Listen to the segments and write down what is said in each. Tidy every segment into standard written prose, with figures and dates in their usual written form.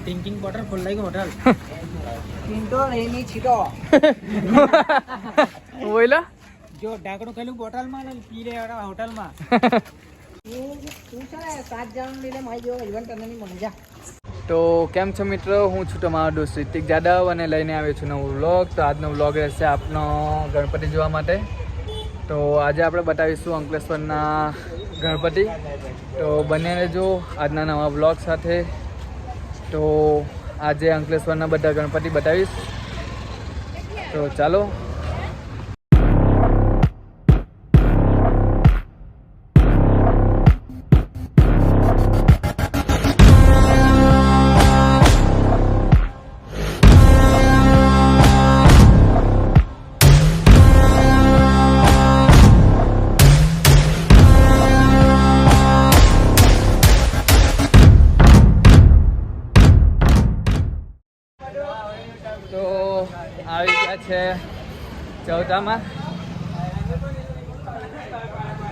Drinking water खोल लाएगी hotel किंटो नहीं छिटो बोला जो ढाकणું ખેલું બોટલ માં ને પી લે હોટલ માં તું છે 7 જણ લઈને માઈ જો ઇવેન્ટ કરવાની મજા. તો કેમ છો મિત્રો, હું છું તમારો દોસ્ત રિતિક જાદવ અને લઈને આવ્યો છું નવો વ્લોગ. તો આજનો વ્લોગ રહેશે આપનો ગણપતિ જોવા માટે. તો આજે આપણે બતાવીશું અંકલેશ્વરના ગણપતિ. તો બને રહેજો આજના નવા વ્લોગ સાથે. તો આજે અંકલેશ્વરના બધા ગણપતિ બતાવીશ. તો ચાલો. તો આવી ગયા છે ચૌટામાં.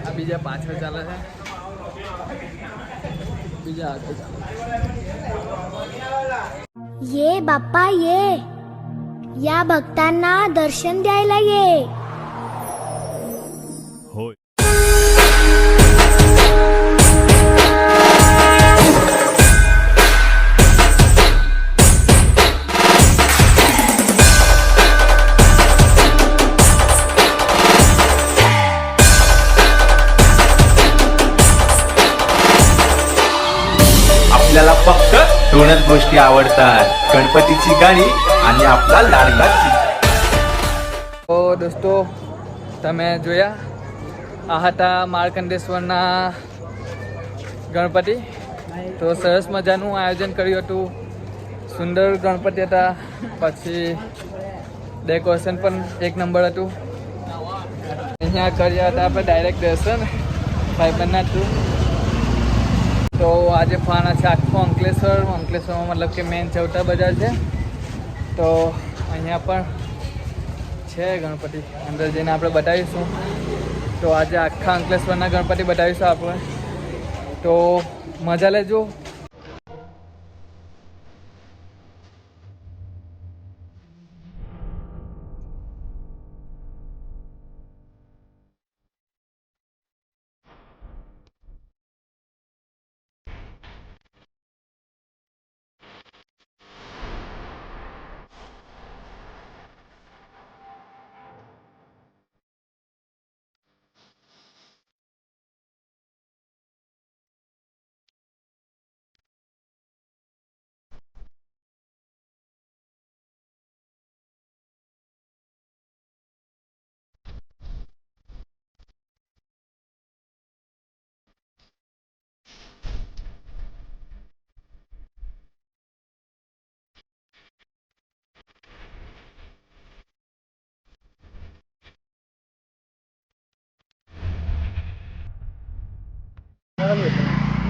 આ બીજા પાછળ ચાલે છે, બીજા આગળ ચાલે. ये बाप्पा ये या भक्तांना दर्शन द्यायला ये. आपल्याला फक्त दोनच गोष्टी आवडतात, गणपतीची गाणी आणि आपला लाडका. તો દોસ્તો, તમે જોયા આ હતા માર્કંડેશ્વરના ગણપતિ. તો સરસ મજાનું આયોજન કર્યું હતું, સુંદર ગણપતિ હતા. પછી ડેકોરેશન પણ એક નંબર હતું. અહીંયા કર્યા હતા આપણે ડાયરેક્ટ દર્શન ભાઈબંધના થ્રુ. તો આજે ફાના છે આખો અંકલેશ્વરમાં મતલબ કે મેન ચૌટા બજાર છે. તો અહીંયા પણ છે ગણપતિ, અંદર જઈને આપણે બતાવીશું. તો આજે આખા અંકલેશ્વરના ગણપતિ બતાવીશું આપણે. તો મજા લેજો.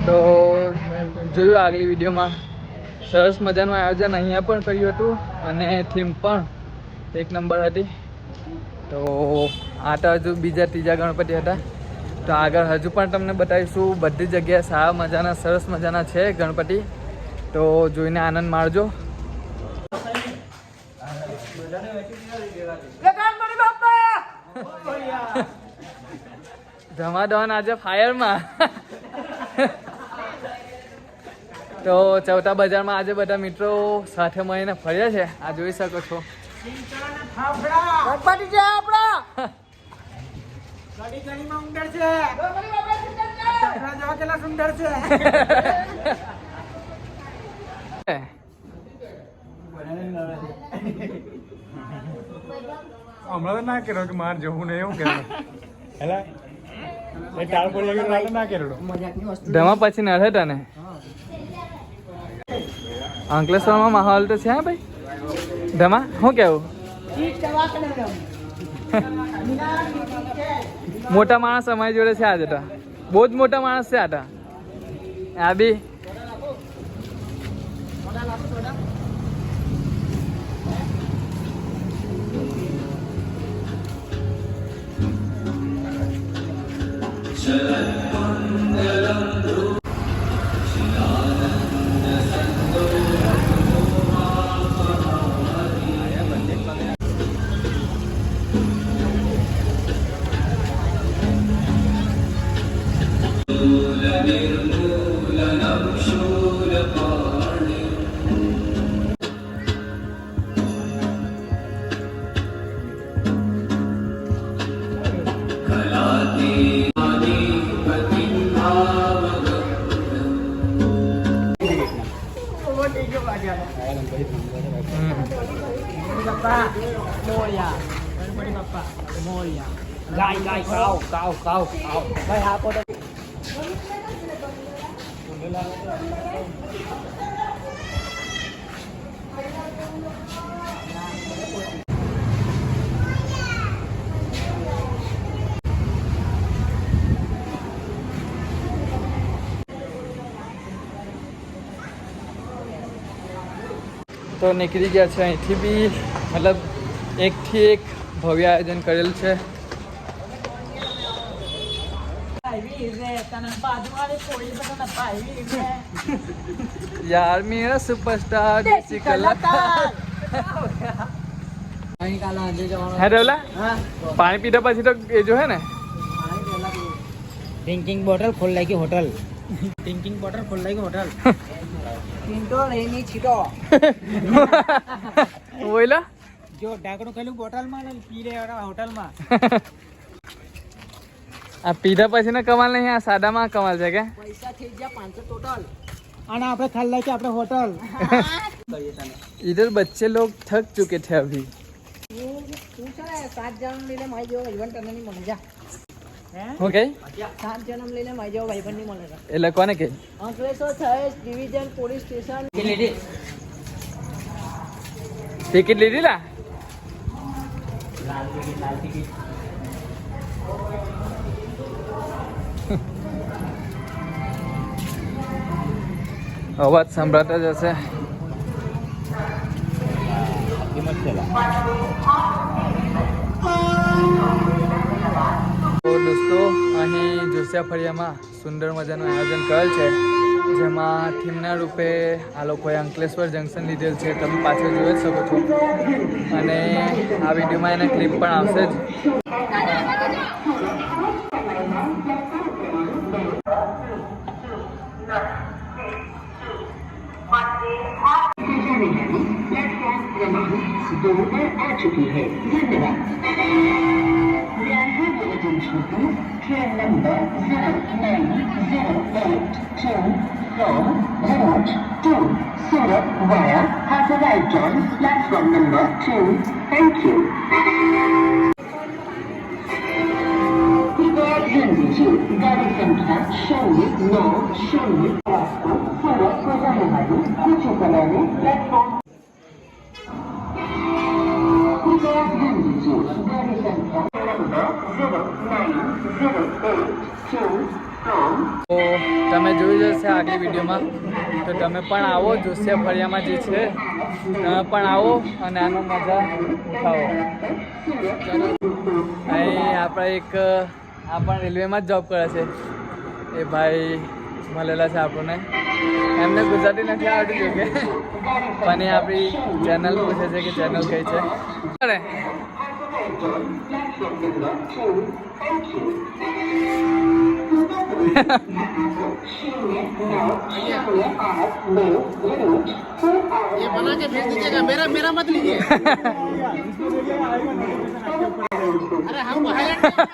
તો જોયું આગલી વિડીયોમાં સરસ મજાનું આયોજન અહીંયા પણ કર્યું હતું અને થીમ પણ એક નંબર હતી. તો આ તો હજુ બીજા ત્રીજા ગણપતિ હતા. તો આગળ હજુ પણ તમને બતાવીશું. બધી જગ્યાએ સારા મજાના સરસ મજાના છે ગણપતિ. તો જોઈને આનંદ માણજો. ધમાધન આજે ફાયરમાં. તો ચૌટા બજારમાં આજે બધા મિત્રો સાથે મળીને ફર્યા છે. આ જોઈ શકો છો ગણપતિ છે આપડા ગાડી ગાડીમાં ઉંદર છે. ચકરા જેવા કેટલા સુંદર છે. હમણાં ના કર્યો કે માર જવું નહીં એવું કહેવાય. હેલા એ ટાળ પડી ગયો ના કર્યો. ધમા પછી નડે તને. અંકલેશ્વરમાં માહોલ તો છે ભાઈ. ધમા શું કેવું? મોટા માણસ અમારી જોડે છે આજે તો. બહુ જ મોટા માણસ છે આ. આ બી ગયો વાગ્યા હમ. ગણપતિ બાપ્પા મોરિયા ગણપતિ બાપ્પા મોરિયા ગાય ગાય કાવ કાવ કાવ કાવ ભાઈ આ કોટ તો નીકળી ગયા છે અહીંથી બી મતલબ એકથી એક ભવ્ય આયોજન કરેલ છે. યાર મેરા સુપરસ્ટાર દેસી કલાકાર. હે રેવલા પાણી પીધા પછી તો એ જો હે ને ड्रिंकिंग बोतल खोल लागी होटल ड्रिंकिंग बोतल खोल लागी होटल पिंटो लेनी छीटो બોલા જો ઢાંકણું ખોલ્યું બોટલમાં ને પી રહ્યા હોટલમાં. આ પીધા પછી નો કમાલ નહીં, આ સાદામાં કમાલ છે કે પૈસા થઈ ગયા 500 ટોટલ અને આપણે ખાલી લાગી આપણે હોટલ. इधर बच्चे लोग थक चुके थे अभी. તું છે ને 7 જણ લઈને મારી જેવો ભાઈબંધ તને નહીં મળે જા. ઓકે 7 જણ લઈને મારી જેવો ભાઈબંધ નહીં મળે જા. એટલે કોને કે અંકલેશ્વર સહેજ ડિવિઝન પોલીસ સ્ટેશન ટિકિટ લીધી લા લાલ ટિકિટ અવાજ સંભળાતા જ હશે. તો દોસ્તો અહીં જોશિયા ફળિયામાં સુંદર મજાનું આયોજન કરેલ છે, જેમાં થીમના રૂપે આ લોકોએ અંકલેશ્વર જંકશન લીધેલ છે. તમે પાછળ જોઈ જ શકો છો અને આ વિડીયોમાં એના ક્લિપ પણ આવશે જ. Train number 09082 from Bharuch to Surat via has arrived on platform number 2. Thank you. कृपया ध्यान दीजिए, गाड़ी संख्या 090 रास्ता सूरत को जाने वाली कुछ समय में प्लेटफॉर्म. कृपया ध्यान दीजिए, गाड़ी संख्या नंबर 09082 from તો તમે જોઈ જશે આગલી વિડીયોમાં. તો તમે પણ આવો જોશિયા ફળિયામાં જે છે, તમે પણ આવો અને આનો મજા ઉઠાવો. અહીં આપણે એક આ પણ રેલવેમાં જ જોબ કરે છે એ ભાઈ મળેલા છે આપણને. એમને ગુજરાતી નથી આવડતું જોકે, પણ એ આપણી ચેનલ પૂછે છે કે ચેનલ કઈ છે. અરે ये बना के भेज दीजिएगा, मेरा मत लीजिए. अरे हमको हाईलाइट करना है,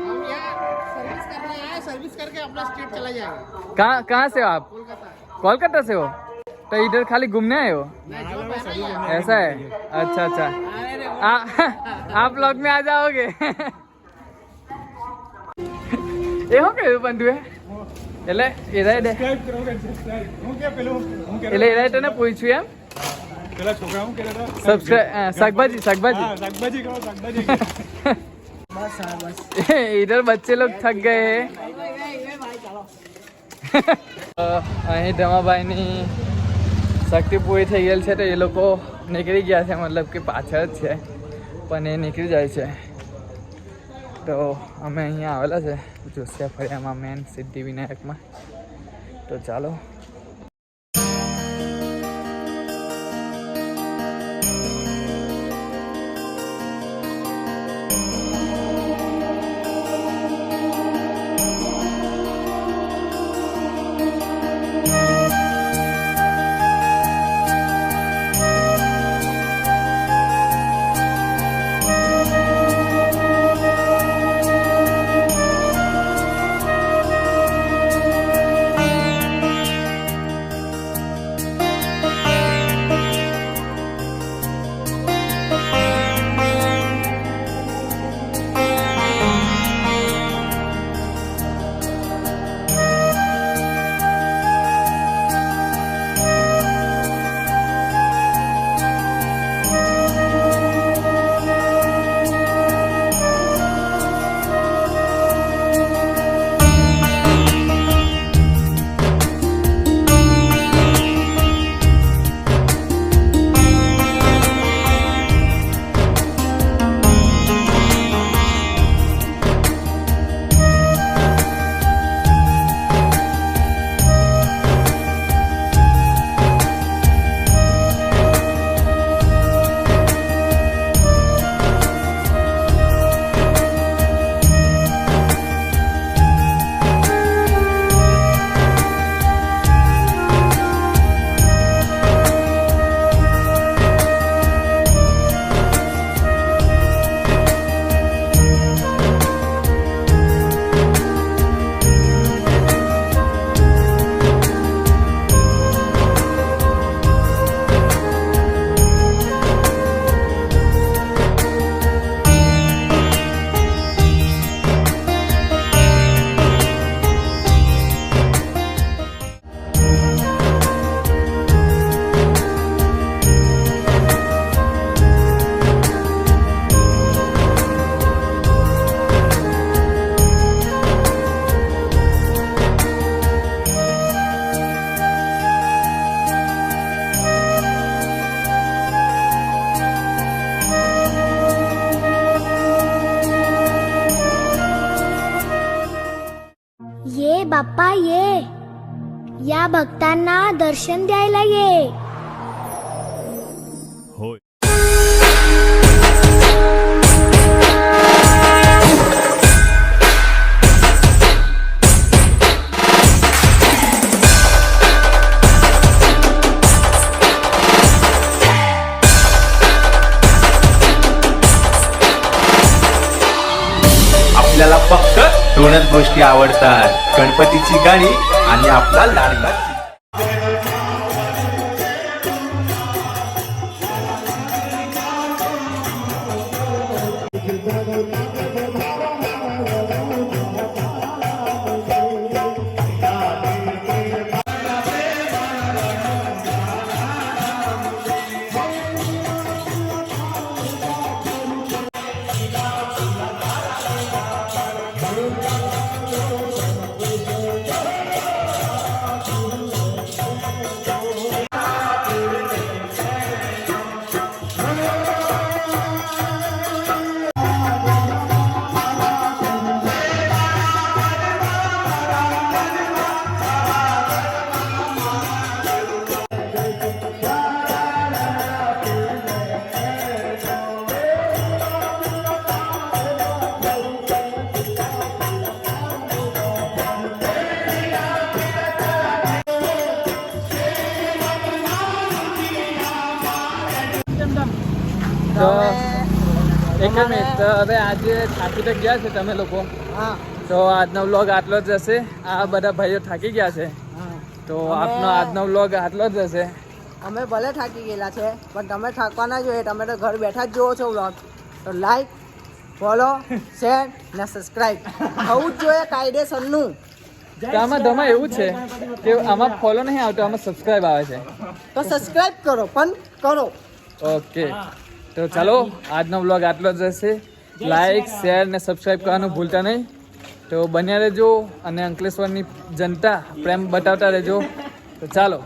हम यहाँ सर्विस करने आए, सर्विस करके अपना स्टेट चला जाएगा. कहाँ से हो आप? कोलकाता से हो? तो इधर खाली घूमने आए हो? ऐसा है, अच्छा अच्छा. आप लोग में आ जाओगे. એ શું કહ્યું બંધુએ? એટલે એરાય દે એટલે એરાય તને પૂછ્યું એમ પેલા છોકરા હું કહેતા હતા સબસ્ક્રાઇબ શાકભાજી શાકભાજી શાકભાજી કરો શાકભાજી इधर बच्चे लोग थक गए हैं. અહીં ધમાભાઈની શક્તિ પૂરી થઈ ગયેલ છે, તો એ લોકો નીકળી ગયા છે, મતલબ કે પાછળ જ છે પણ એ નીકળી જાય છે. તો અમે અહીંયા આવેલા છે જોશિયા ફળિયામાં, મેન સિદ્ધિવિનાયકમાં. તો ચાલો. ये या भक्तांना दर्शन द्यायला ये. आपल्याला फक्त दोनच गोष्टी आवडतात, गणपतीची गाणी आणि आपला लाडका. તો એક મિનિટ, તો હવે આજે થાકી તો ગયા છે તમે લોકો, હા તો આજનો વ્લોગ આટલો જ હશે. આ બધા ભાઈઓ થાકી ગયા છે, તો આપનો આજનો વ્લોગ આટલો જ હશે. અમે ભલે થાકી ગયેલા છે પણ તમે થાકવાના જોઈએ. તમે તો ઘર બેઠા જ જુઓ છો વ્લોગ, તો લાઈક, ફોલો, શેર ને સબસ્ક્રાઇબ થવું જ જોઈએ કાયદેસરનું. તો આમાં ધમા એવું છે કે આમાં ફોલો નહીં આવતો, આમાં સબસ્ક્રાઇબ આવે છે. તો સબસ્ક્રાઇબ કરો પણ કરો. ઓકે, તો ચાલો આજનો વ્લોગ આટલો જ હશે. લાઈક, શેર ને સબસ્ક્રાઇબ કરવાનું ભૂલતા નહીં. તો બન્યા રહેજો અને અંકલેશ્વરની જનતા પ્રેમ બતાવતા રહેજો. તો ચાલો.